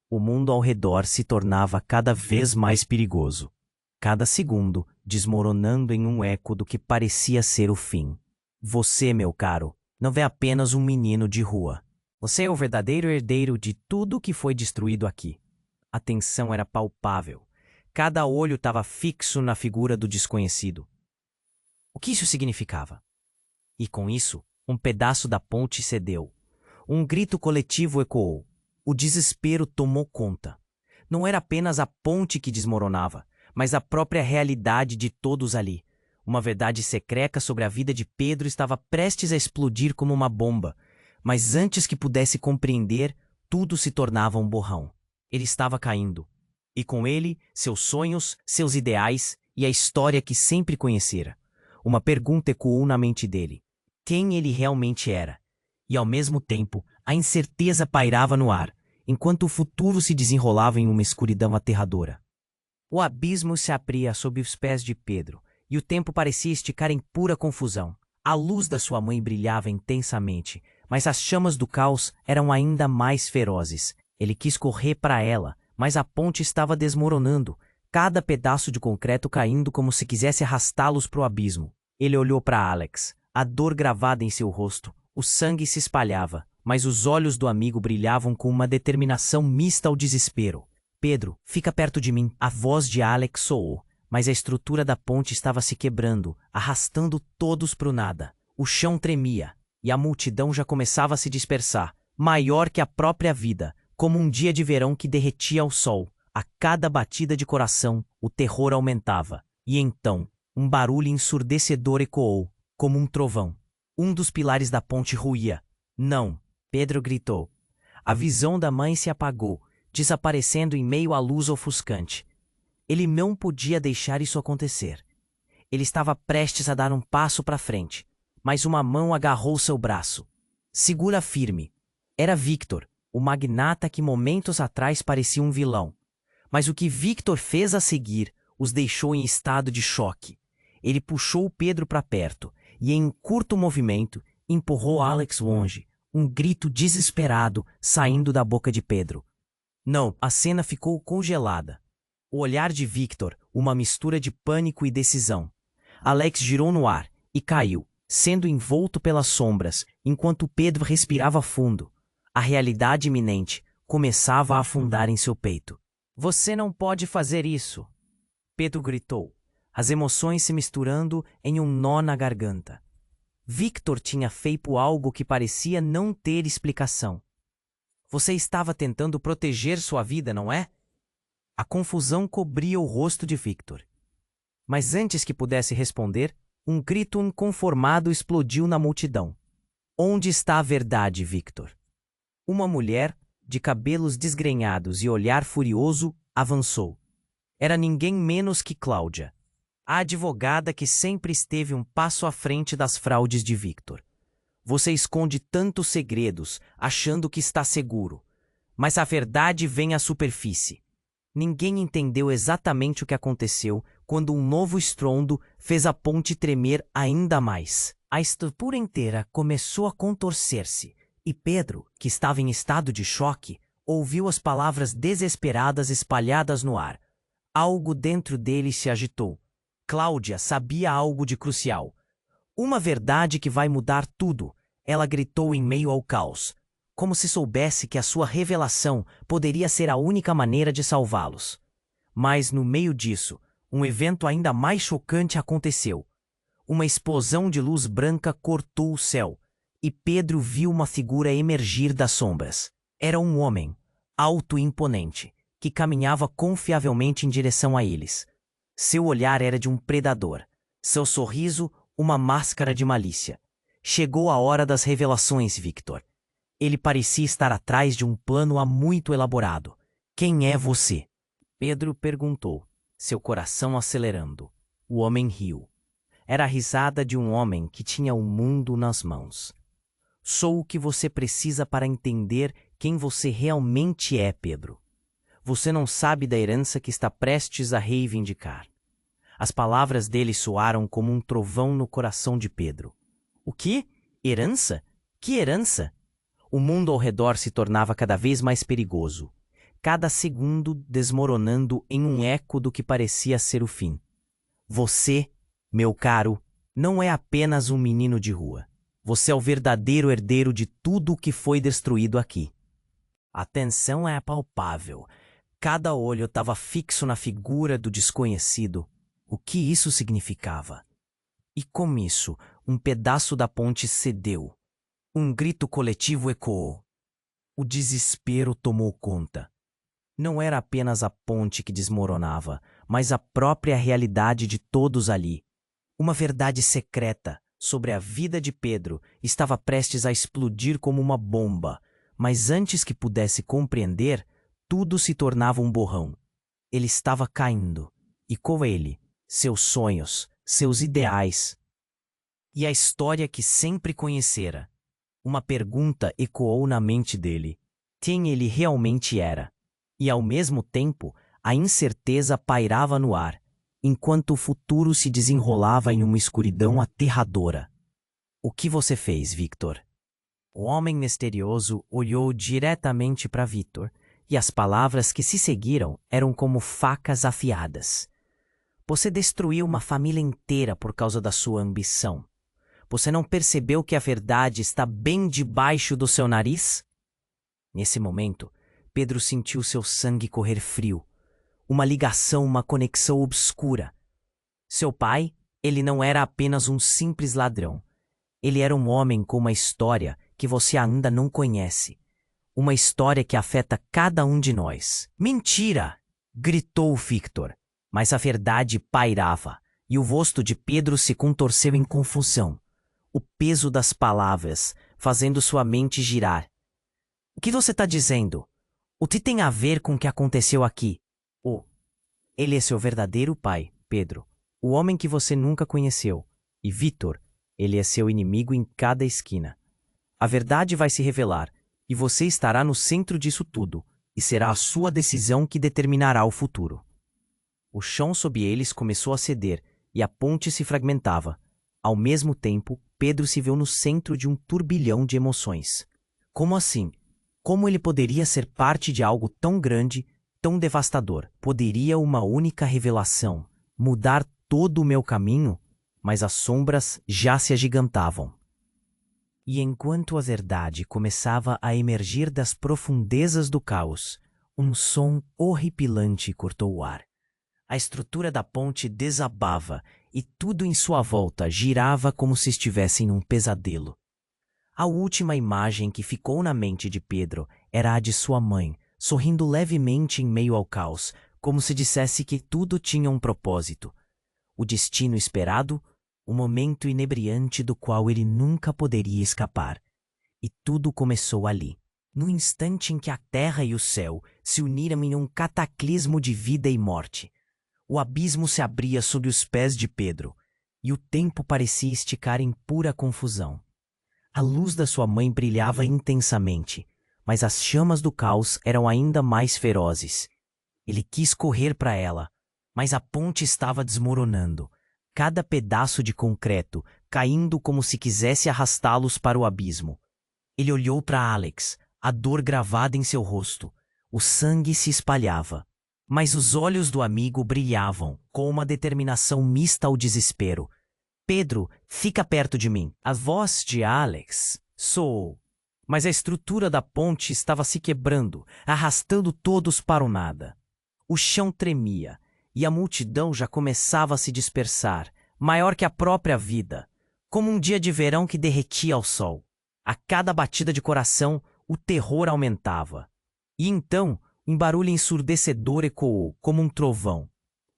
O mundo ao redor se tornava cada vez mais perigoso. Cada segundo desmoronando em um eco do que parecia ser o fim. Você, meu caro, não é apenas um menino de rua. Você é o verdadeiro herdeiro de tudo que foi destruído aqui. A tensão era palpável. Cada olho estava fixo na figura do desconhecido. O que isso significava? E com isso, um pedaço da ponte cedeu. Um grito coletivo ecoou. O desespero tomou conta. Não era apenas a ponte que desmoronava, mas a própria realidade de todos ali. Uma verdade secreta sobre a vida de Pedro estava prestes a explodir como uma bomba, mas antes que pudesse compreender, tudo se tornava um borrão. Ele estava caindo. E com ele, seus sonhos, seus ideais e a história que sempre conhecera. Uma pergunta ecoou na mente dele. Quem ele realmente era? E ao mesmo tempo, a incerteza pairava no ar, enquanto o futuro se desenrolava em uma escuridão aterradora. O abismo se abria sob os pés de Pedro, e o tempo parecia esticar em pura confusão. A luz da sua mãe brilhava intensamente, mas as chamas do caos eram ainda mais ferozes. Ele quis correr para ela, mas a ponte estava desmoronando, cada pedaço de concreto caindo como se quisesse arrastá-los para o abismo. Ele olhou para Alex, a dor gravada em seu rosto. O sangue se espalhava, mas os olhos do amigo brilhavam com uma determinação mista ao desespero. Pedro, fica perto de mim. A voz de Alex soou, mas a estrutura da ponte estava se quebrando, arrastando todos para o nada. O chão tremia, e a multidão já começava a se dispersar, maior que a própria vida, como um dia de verão que derretia ao sol. A cada batida de coração, o terror aumentava. E então, um barulho ensurdecedor ecoou, como um trovão. Um dos pilares da ponte ruía. Não, Pedro gritou. A visão da mãe se apagou, desaparecendo em meio à luz ofuscante. Ele não podia deixar isso acontecer. Ele estava prestes a dar um passo para frente, mas uma mão agarrou seu braço. Segura firme. Era Victor, o magnata que momentos atrás parecia um vilão. Mas o que Victor fez a seguir os deixou em estado de choque. Ele puxou Pedro para perto e, em um curto movimento, empurrou Alex longe, um grito desesperado saindo da boca de Pedro. Não, a cena ficou congelada. O olhar de Victor, uma mistura de pânico e decisão. Alex girou no ar e caiu, sendo envolto pelas sombras, enquanto Pedro respirava fundo. A realidade iminente começava a afundar em seu peito. Você não pode fazer isso, Pedro gritou, as emoções se misturando em um nó na garganta. Victor tinha feito algo que parecia não ter explicação. Você estava tentando proteger sua vida, não é? A confusão cobria o rosto de Victor. Mas antes que pudesse responder, um grito inconformado explodiu na multidão. Onde está a verdade, Victor? Uma mulher, de cabelos desgrenhados e olhar furioso, avançou. Era ninguém menos que Cláudia, a advogada que sempre esteve um passo à frente das fraudes de Victor. Você esconde tantos segredos, achando que está seguro. Mas a verdade vem à superfície. Ninguém entendeu exatamente o que aconteceu quando um novo estrondo fez a ponte tremer ainda mais. A estrutura inteira começou a contorcer-se, e Pedro, que estava em estado de choque, ouviu as palavras desesperadas espalhadas no ar. Algo dentro dele se agitou. Cláudia sabia algo de crucial. Uma verdade que vai mudar tudo, ela gritou em meio ao caos, como se soubesse que a sua revelação poderia ser a única maneira de salvá-los. Mas, no meio disso, um evento ainda mais chocante aconteceu. Uma explosão de luz branca cortou o céu, e Pedro viu uma figura emergir das sombras. Era um homem, alto e imponente, que caminhava confiavelmente em direção a eles. Seu olhar era de um predador, seu sorriso uma máscara de malícia. Chegou a hora das revelações, Victor. Ele parecia estar atrás de um plano há muito elaborado. Quem é você? Pedro perguntou, seu coração acelerando. O homem riu. Era a risada de um homem que tinha o mundo nas mãos. Sou o que você precisa para entender quem você realmente é, Pedro. Você não sabe da herança que está prestes a reivindicar. As palavras dele soaram como um trovão no coração de Pedro. O quê? Herança? Que herança? O mundo ao redor se tornava cada vez mais perigoso, cada segundo desmoronando em um eco do que parecia ser o fim. Você, meu caro, não é apenas um menino de rua. Você é o verdadeiro herdeiro de tudo o que foi destruído aqui. A tensão é palpável. Cada olho estava fixo na figura do desconhecido. O que isso significava? E com isso, um pedaço da ponte cedeu. Um grito coletivo ecoou. O desespero tomou conta. Não era apenas a ponte que desmoronava, mas a própria realidade de todos ali. Uma verdade secreta sobre a vida de Pedro estava prestes a explodir como uma bomba, mas antes que pudesse compreender, tudo se tornava um borrão. Ele estava caindo, e com ele, seus sonhos, seus ideais. E a história que sempre conhecera. Uma pergunta ecoou na mente dele. Quem ele realmente era? E ao mesmo tempo, a incerteza pairava no ar, enquanto o futuro se desenrolava em uma escuridão aterradora. O que você fez, Victor? O homem misterioso olhou diretamente para Victor, e as palavras que se seguiram eram como facas afiadas. Você destruiu uma família inteira por causa da sua ambição. Você não percebeu que a verdade está bem debaixo do seu nariz? Nesse momento, Pedro sentiu seu sangue correr frio. Uma ligação, uma conexão obscura. Seu pai, ele não era apenas um simples ladrão. Ele era um homem com uma história que você ainda não conhece. Uma história que afeta cada um de nós. Mentira! Gritou Victor. Mas a verdade pairava, e o rosto de Pedro se contorceu em confusão. O peso das palavras, fazendo sua mente girar. O que você está dizendo? O que tem a ver com o que aconteceu aqui? Ele é seu verdadeiro pai, Pedro, o homem que você nunca conheceu. E Victor, ele é seu inimigo em cada esquina. A verdade vai se revelar, e você estará no centro disso tudo, e será a sua decisão que determinará o futuro. O chão sob eles começou a ceder, e a ponte se fragmentava. Ao mesmo tempo, Pedro se viu no centro de um turbilhão de emoções. Como assim? Como ele poderia ser parte de algo tão grande, tão devastador? Poderia uma única revelação mudar todo o meu caminho? Mas as sombras já se agigantavam. E enquanto a verdade começava a emergir das profundezas do caos, um som horripilante cortou o ar. A estrutura da ponte desabava e tudo em sua volta girava como se estivesse em um pesadelo. A última imagem que ficou na mente de Pedro era a de sua mãe, sorrindo levemente em meio ao caos, como se dissesse que tudo tinha um propósito. O destino esperado, o momento inebriante do qual ele nunca poderia escapar. E tudo começou ali, no instante em que a terra e o céu se uniram em um cataclismo de vida e morte. O abismo se abria sob os pés de Pedro, e o tempo parecia esticar em pura confusão. A luz da sua mãe brilhava intensamente, mas as chamas do caos eram ainda mais ferozes. Ele quis correr para ela, mas a ponte estava desmoronando, cada pedaço de concreto caindo como se quisesse arrastá-los para o abismo. Ele olhou para Alex, a dor gravada em seu rosto. O sangue se espalhava, mas os olhos do amigo brilhavam, com uma determinação mista ao desespero. Pedro, fica perto de mim. A voz de Alex soou, mas a estrutura da ponte estava se quebrando, arrastando todos para o nada. O chão tremia, e a multidão já começava a se dispersar, maior que a própria vida, como um dia de verão que derretia ao sol. A cada batida de coração, o terror aumentava. E então, um barulho ensurdecedor ecoou, como um trovão.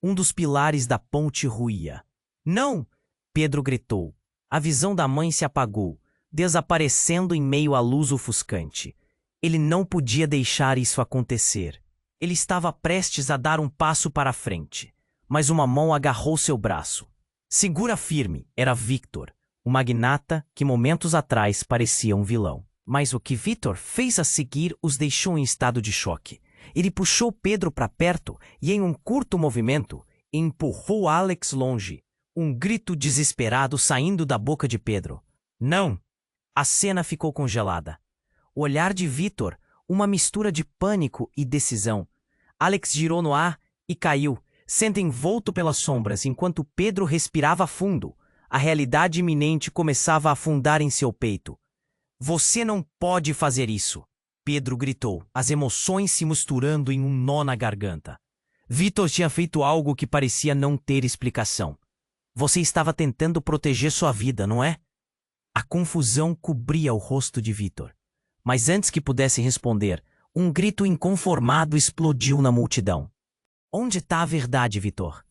Um dos pilares da ponte ruía. Não! Pedro gritou. A visão da mãe se apagou, desaparecendo em meio à luz ofuscante. Ele não podia deixar isso acontecer. Ele estava prestes a dar um passo para a frente, mas uma mão agarrou seu braço. Segura firme, era Victor, o magnata que momentos atrás parecia um vilão. Mas o que Victor fez a seguir os deixou em estado de choque. Ele puxou Pedro para perto e, em um curto movimento, empurrou Alex longe. Um grito desesperado saindo da boca de Pedro. Não! A cena ficou congelada. O olhar de Victor, uma mistura de pânico e decisão. Alex girou no ar e caiu, sendo envolto pelas sombras enquanto Pedro respirava fundo. A realidade iminente começava a afundar em seu peito. Você não pode fazer isso! Pedro gritou, as emoções se misturando em um nó na garganta. Victor tinha feito algo que parecia não ter explicação. Você estava tentando proteger sua vida, não é? A confusão cobria o rosto de Victor. Mas antes que pudesse responder, um grito inconformado explodiu na multidão. Onde está a verdade, Victor?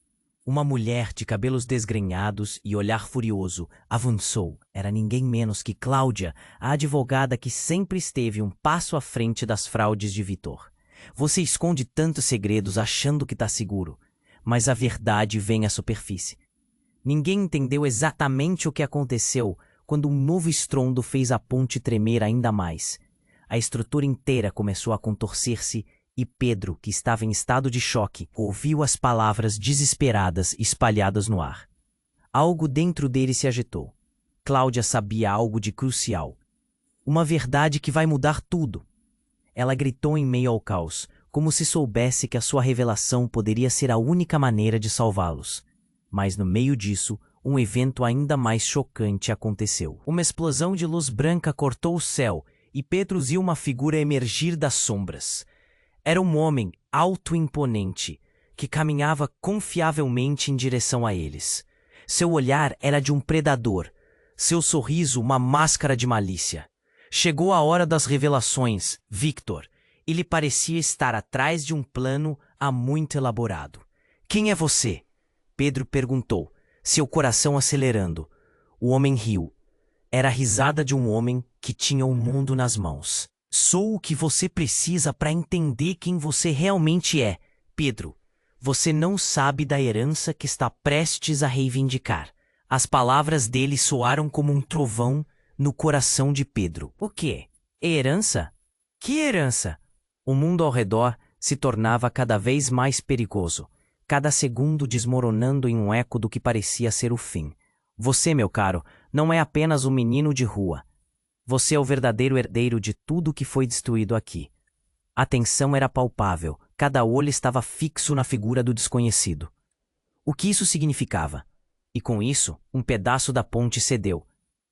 Uma mulher de cabelos desgrenhados e olhar furioso avançou. Era ninguém menos que Cláudia, a advogada que sempre esteve um passo à frente das fraudes de Victor. Você esconde tantos segredos achando que está seguro, mas a verdade vem à superfície. Ninguém entendeu exatamente o que aconteceu quando um novo estrondo fez a ponte tremer ainda mais. A estrutura inteira começou a contorcer-se e Pedro, que estava em estado de choque, ouviu as palavras desesperadas espalhadas no ar. Algo dentro dele se agitou. Cláudia sabia algo de crucial. Uma verdade que vai mudar tudo. Ela gritou em meio ao caos, como se soubesse que a sua revelação poderia ser a única maneira de salvá-los. Mas no meio disso, um evento ainda mais chocante aconteceu. Uma explosão de luz branca cortou o céu e Pedro viu uma figura emergir das sombras. Era um homem alto e imponente, que caminhava confiavelmente em direção a eles. Seu olhar era de um predador, seu sorriso uma máscara de malícia. Chegou a hora das revelações, Victor. Ele parecia estar atrás de um plano há muito elaborado. Quem é você? Pedro perguntou, seu coração acelerando. O homem riu. Era a risada de um homem que tinha o mundo nas mãos. Sou o que você precisa para entender quem você realmente é, Pedro. Você não sabe da herança que está prestes a reivindicar. As palavras dele soaram como um trovão no coração de Pedro. O quê? Herança? Que herança? O mundo ao redor se tornava cada vez mais perigoso, cada segundo desmoronando em um eco do que parecia ser o fim. Você, meu caro, não é apenas um menino de rua. Você é o verdadeiro herdeiro de tudo que foi destruído aqui. A tensão era palpável, cada olho estava fixo na figura do desconhecido. O que isso significava? E com isso, um pedaço da ponte cedeu.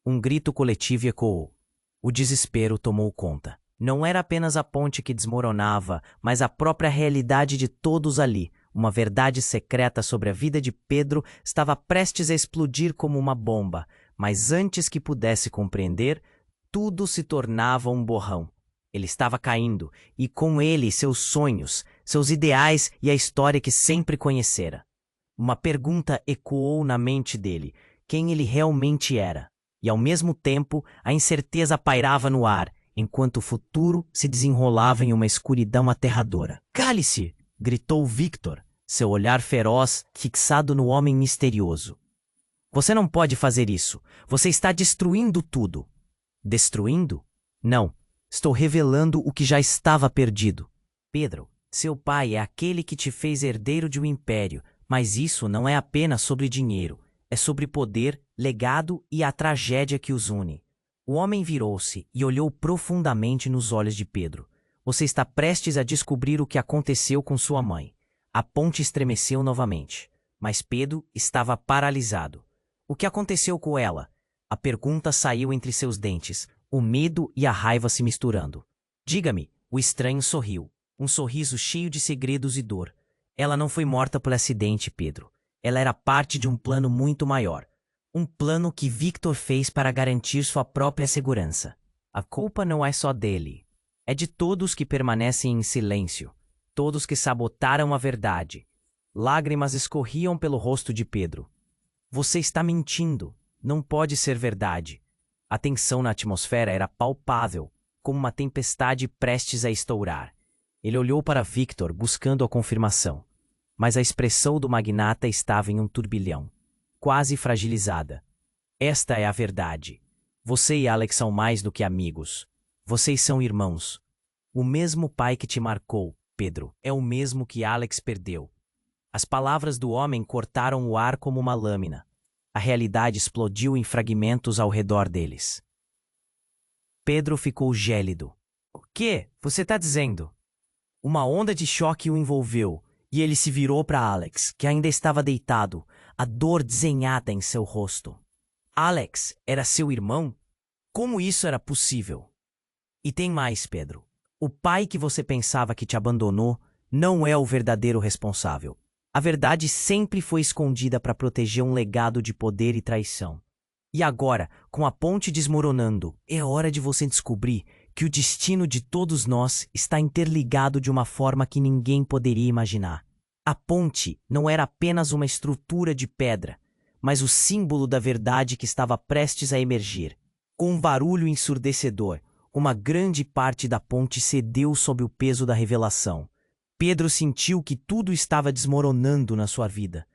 Um grito coletivo ecoou. O desespero tomou conta. Não era apenas a ponte que desmoronava, mas a própria realidade de todos ali. Uma verdade secreta sobre a vida de Pedro estava prestes a explodir como uma bomba, mas antes que pudesse compreender, Tudo se tornava um borrão. Ele estava caindo, e com ele seus sonhos, seus ideais e a história que sempre conhecera. Uma pergunta ecoou na mente dele: quem ele realmente era? E ao mesmo tempo, a incerteza pairava no ar, enquanto o futuro se desenrolava em uma escuridão aterradora. "Cale-se!" gritou Victor, seu olhar feroz fixado no homem misterioso. "Você não pode fazer isso. Você está destruindo tudo." "Destruindo? Não. Estou revelando o que já estava perdido." "Pedro, seu pai é aquele que te fez herdeiro de um império, mas isso não é apenas sobre dinheiro. É sobre poder, legado e a tragédia que os une." O homem virou-se e olhou profundamente nos olhos de Pedro. "Você está prestes a descobrir o que aconteceu com sua mãe." A ponte estremeceu novamente, mas Pedro estava paralisado. "O que aconteceu com ela?" A pergunta saiu entre seus dentes, o medo e a raiva se misturando. "Diga-me." O estranho sorriu, um sorriso cheio de segredos e dor. "Ela não foi morta por acidente, Pedro. Ela era parte de um plano muito maior. Um plano que Victor fez para garantir sua própria segurança. A culpa não é só dele. É de todos que permanecem em silêncio. Todos que sabotaram a verdade." Lágrimas escorriam pelo rosto de Pedro. "Você está mentindo. Não pode ser verdade." A tensão na atmosfera era palpável, como uma tempestade prestes a estourar. Ele olhou para Victor buscando a confirmação. Mas a expressão do magnata estava em um turbilhão, quase fragilizada. "Esta é a verdade. Você e Alex são mais do que amigos. Vocês são irmãos. O mesmo pai que te marcou, Pedro, é o mesmo que Alex perdeu." As palavras do homem cortaram o ar como uma lâmina. A realidade explodiu em fragmentos ao redor deles. Pedro ficou gélido. "O que você está dizendo?" Uma onda de choque o envolveu, e ele se virou para Alex, que ainda estava deitado, a dor desenhada em seu rosto. "Alex era seu irmão? Como isso era possível?" "E tem mais, Pedro. O pai que você pensava que te abandonou não é o verdadeiro responsável. A verdade sempre foi escondida para proteger um legado de poder e traição. E agora, com a ponte desmoronando, é hora de você descobrir que o destino de todos nós está interligado de uma forma que ninguém poderia imaginar. A ponte não era apenas uma estrutura de pedra, mas o símbolo da verdade que estava prestes a emergir. Com um barulho ensurdecedor, uma grande parte da ponte cedeu sob o peso da revelação. Pedro sentiu que tudo estava desmoronando na sua vida.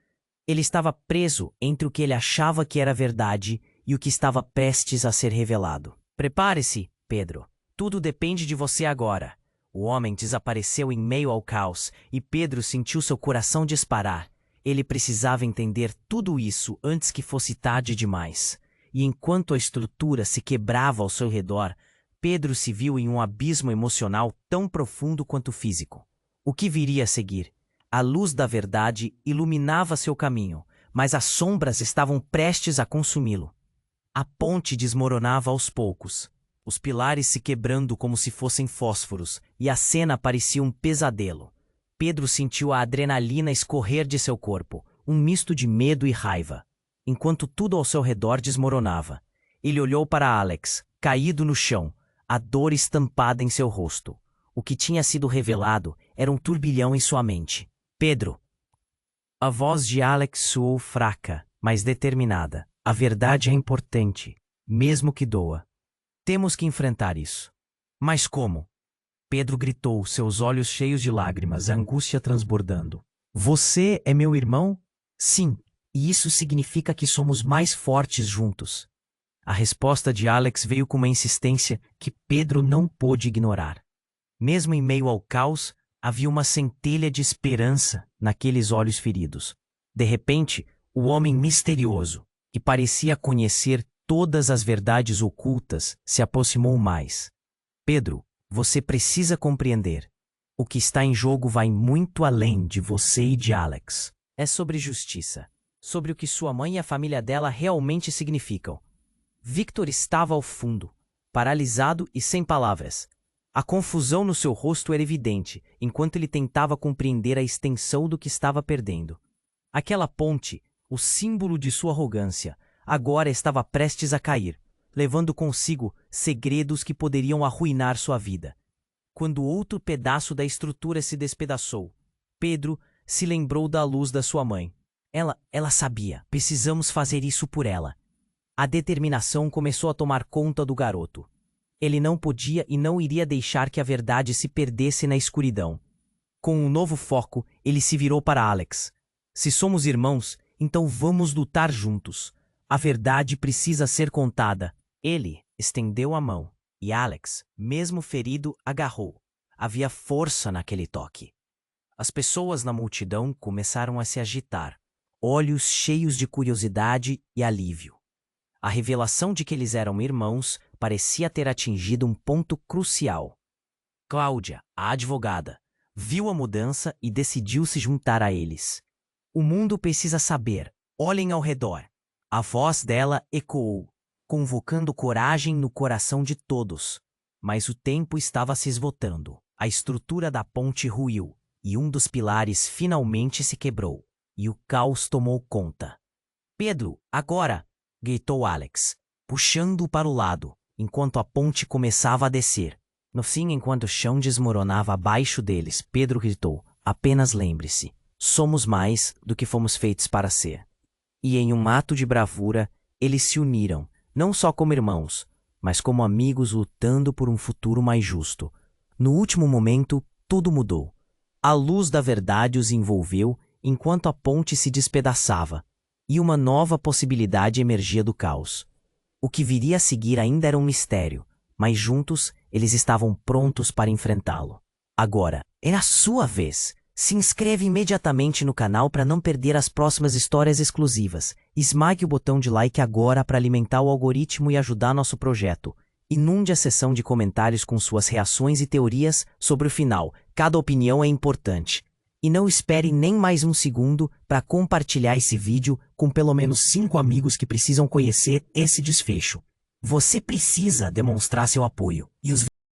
Ele estava preso entre o que ele achava que era verdade e o que estava prestes a ser revelado. "Prepare-se, Pedro. Tudo depende de você agora." O homem desapareceu em meio ao caos e Pedro sentiu seu coração disparar. Ele precisava entender tudo isso antes que fosse tarde demais. E enquanto a estrutura se quebrava ao seu redor, Pedro se viu em um abismo emocional tão profundo quanto físico. O que viria a seguir? A luz da verdade iluminava seu caminho, mas as sombras estavam prestes a consumi-lo. A ponte desmoronava aos poucos, os pilares se quebrando como se fossem fósforos, e a cena parecia um pesadelo. Pedro sentiu a adrenalina escorrer de seu corpo, um misto de medo e raiva. Enquanto tudo ao seu redor desmoronava, ele olhou para Alex, caído no chão, a dor estampada em seu rosto. O que tinha sido revelado era um turbilhão em sua mente. "Pedro." A voz de Alex soou fraca, mas determinada. "A verdade é importante, mesmo que doa. Temos que enfrentar isso." "Mas como?" Pedro gritou, seus olhos cheios de lágrimas, a angústia transbordando. "Você é meu irmão?" "Sim, e isso significa que somos mais fortes juntos." A resposta de Alex veio com uma insistência que Pedro não pôde ignorar. Mesmo em meio ao caos, havia uma centelha de esperança naqueles olhos feridos. De repente, o homem misterioso, que parecia conhecer todas as verdades ocultas, se aproximou mais. "Pedro, você precisa compreender. O que está em jogo vai muito além de você e de Alex. É sobre justiça, sobre o que sua mãe e a família dela realmente significam." Victor estava ao fundo, paralisado e sem palavras. A confusão no seu rosto era evidente, enquanto ele tentava compreender a extensão do que estava perdendo. Aquela ponte, o símbolo de sua arrogância, agora estava prestes a cair. levando consigo segredos que poderiam arruinar sua vida. Quando outro pedaço da estrutura se despedaçou, Pedro se lembrou da luz da sua mãe. Ela sabia. Precisamos fazer isso por ela. A determinação começou a tomar conta do garoto. Ele não podia e não iria deixar que a verdade se perdesse na escuridão. Com um novo foco, ele se virou para Alex. Se somos irmãos, então vamos lutar juntos. A verdade precisa ser contada. Ele estendeu a mão e Alex, mesmo ferido, agarrou. Havia força naquele toque. As pessoas na multidão começaram a se agitar, olhos cheios de curiosidade e alívio. A revelação de que eles eram irmãos parecia ter atingido um ponto crucial. Cláudia, a advogada, viu a mudança e decidiu se juntar a eles. O mundo precisa saber. Olhem ao redor. A voz dela ecoou, convocando coragem no coração de todos. Mas o tempo estava se esgotando. A estrutura da ponte ruiu, e um dos pilares finalmente se quebrou, e o caos tomou conta. Pedro, agora! Gritou Alex, puxando-o para o lado, enquanto a ponte começava a descer. No fim, enquanto o chão desmoronava abaixo deles, Pedro gritou, apenas lembre-se, somos mais do que fomos feitos para ser. E em um ato de bravura, eles se uniram, não só como irmãos, mas como amigos lutando por um futuro mais justo. No último momento, tudo mudou. A luz da verdade os envolveu enquanto a ponte se despedaçava, e uma nova possibilidade emergia do caos. O que viria a seguir ainda era um mistério, mas juntos eles estavam prontos para enfrentá-lo. Agora, era a sua vez. Se inscreve imediatamente no canal para não perder as próximas histórias exclusivas. Esmague o botão de like agora para alimentar o algoritmo e ajudar nosso projeto. Inunde a seção de comentários com suas reações e teorias sobre o final. Cada opinião é importante. E não espere nem mais um segundo para compartilhar esse vídeo com pelo menos 5 amigos que precisam conhecer esse desfecho. Você precisa demonstrar seu apoio. E os